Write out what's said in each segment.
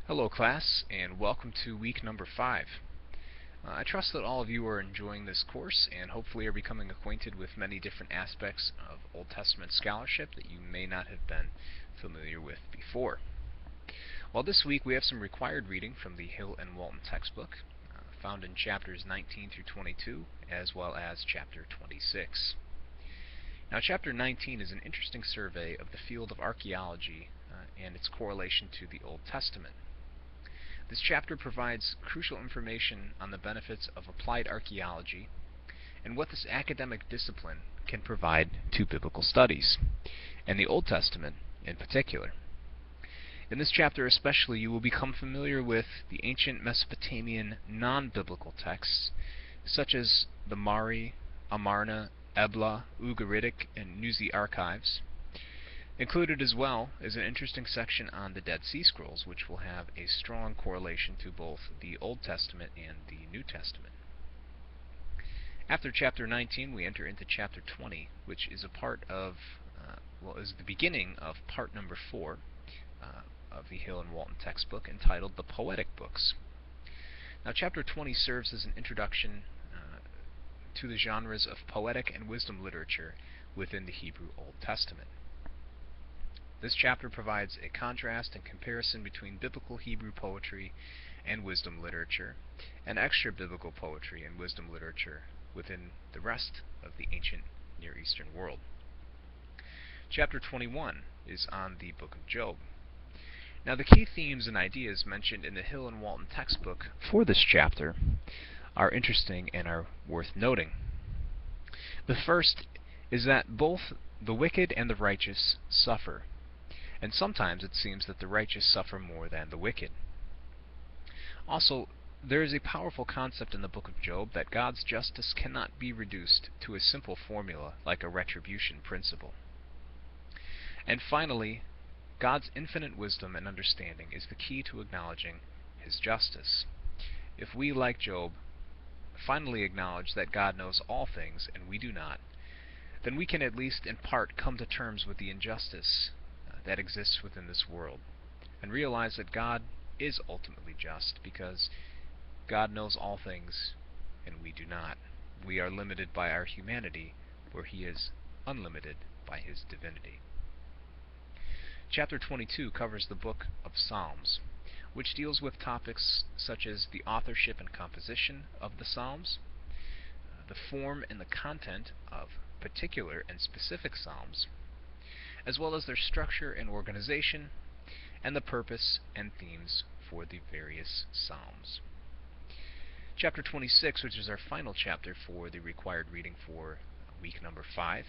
Hello class, and welcome to week number 5. I trust that all of you are enjoying this course and hopefully are becoming acquainted with many different aspects of Old Testament scholarship that you may not have been familiar with before. Well, this week we have some required reading from the Hill and Walton textbook, found in chapters 19 through 22, as well as chapter 26. Now, chapter 19 is an interesting survey of the field of archaeology and its correlation to the Old Testament. This chapter provides crucial information on the benefits of applied archaeology and what this academic discipline can provide to biblical studies, and the Old Testament in particular. In this chapter especially, you will become familiar with the ancient Mesopotamian non-biblical texts, such as the Mari, Amarna, Ebla, Ugaritic, and Nuzi archives. Included as well is an interesting section on the Dead Sea Scrolls, which will have a strong correlation to both the Old Testament and the New Testament. After chapter 19, we enter into chapter 20, which is a part of, is the beginning of part number 4 of the Hill and Walton textbook, entitled The Poetic Books. Now, chapter 20 serves as an introduction to the genres of poetic and wisdom literature within the Hebrew Old Testament. This chapter provides a contrast and comparison between biblical Hebrew poetry and wisdom literature, and extra-biblical poetry and wisdom literature within the rest of the ancient Near Eastern world. Chapter 21 is on the Book of Job. Now, the key themes and ideas mentioned in the Hill and Walton textbook for this chapter are interesting and are worth noting. The first is that both the wicked and the righteous suffer, and sometimes it seems that the righteous suffer more than the wicked. Also, there is a powerful concept in the book of Job that God's justice cannot be reduced to a simple formula like a retribution principle. And finally, God's infinite wisdom and understanding is the key to acknowledging His justice. If we, like Job, finally acknowledge that God knows all things and we do not, then we can at least in part come to terms with the injustice that exists within this world, and realize that God is ultimately just, because God knows all things and we do not. We are limited by our humanity, where He is unlimited by His divinity. Chapter 22 covers the book of Psalms, which deals with topics such as the authorship and composition of the Psalms, the form and the content of particular and specific Psalms, as well as their structure and organization, and the purpose and themes for the various Psalms. Chapter 26, which is our final chapter for the required reading for week number 5,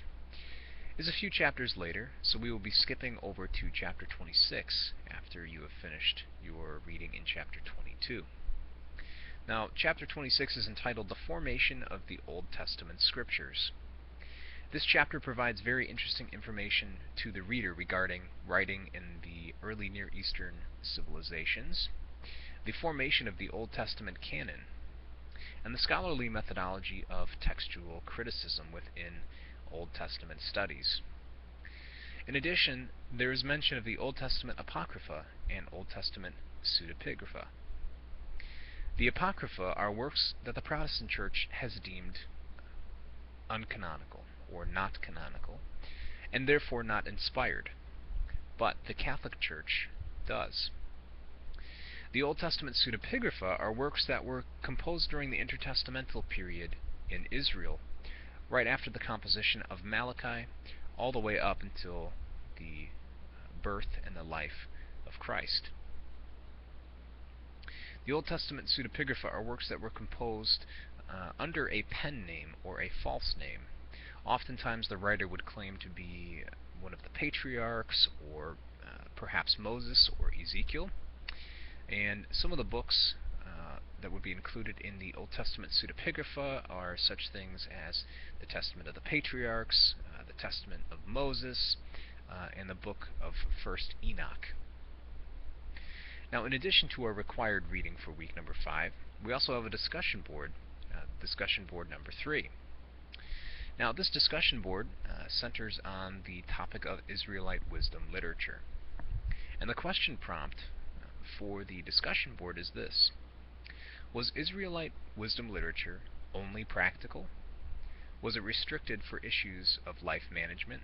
is a few chapters later, so we will be skipping over to chapter 26 after you have finished your reading in chapter 22. Now, chapter 26 is entitled The Formation of the Old Testament Scriptures. This chapter provides very interesting information to the reader regarding writing in the early Near Eastern civilizations, the formation of the Old Testament canon, and the scholarly methodology of textual criticism within Old Testament studies. In addition, there is mention of the Old Testament Apocrypha and Old Testament Pseudepigrapha. The Apocrypha are works that the Protestant Church has deemed uncanonical, or not canonical, and therefore not inspired, but the Catholic Church does. The Old Testament Pseudepigrapha are works that were composed during the intertestamental period in Israel, right after the composition of Malachi, all the way up until the birth and the life of Christ. The Old Testament Pseudepigrapha are works that were composed under a pen name or a false name. Oftentimes the writer would claim to be one of the patriarchs, or perhaps Moses or Ezekiel. And some of the books that would be included in the Old Testament Pseudepigrapha are such things as the Testament of the Patriarchs, the Testament of Moses, and the book of 1st Enoch. Now, in addition to our required reading for week number 5, we also have a discussion board number 3. Now, this discussion board centers on the topic of Israelite wisdom literature. And the question prompt for the discussion board is this: was Israelite wisdom literature only practical? Was it restricted for issues of life management?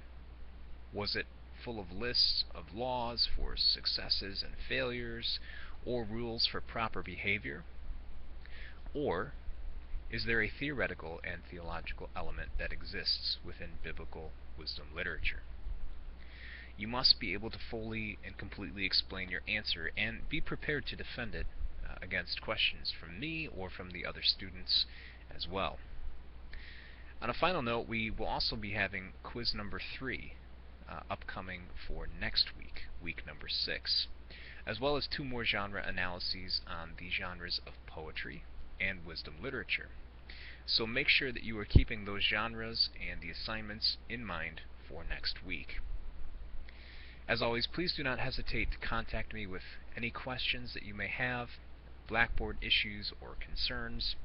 Was it full of lists of laws for successes and failures, or rules for proper behavior? Or is there a theoretical and theological element that exists within biblical wisdom literature? You must be able to fully and completely explain your answer and be prepared to defend it against questions from me or from the other students as well. On a final note, we will also be having quiz number 3 upcoming for next week, week number 6, as well as 2 more genre analyses on the genres of poetry and wisdom literature. So make sure that you are keeping those genres and the assignments in mind for next week. As always, please do not hesitate to contact me with any questions that you may have, Blackboard issues or concerns,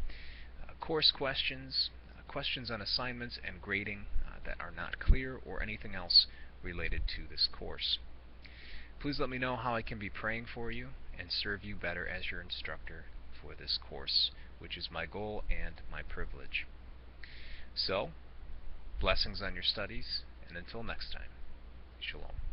course questions, questions on assignments and grading that are not clear, or anything else related to this course. Please let me know how I can be praying for you and serve you better as your instructor for this course, which is my goal and my privilege. So, blessings on your studies, and until next time, Shalom.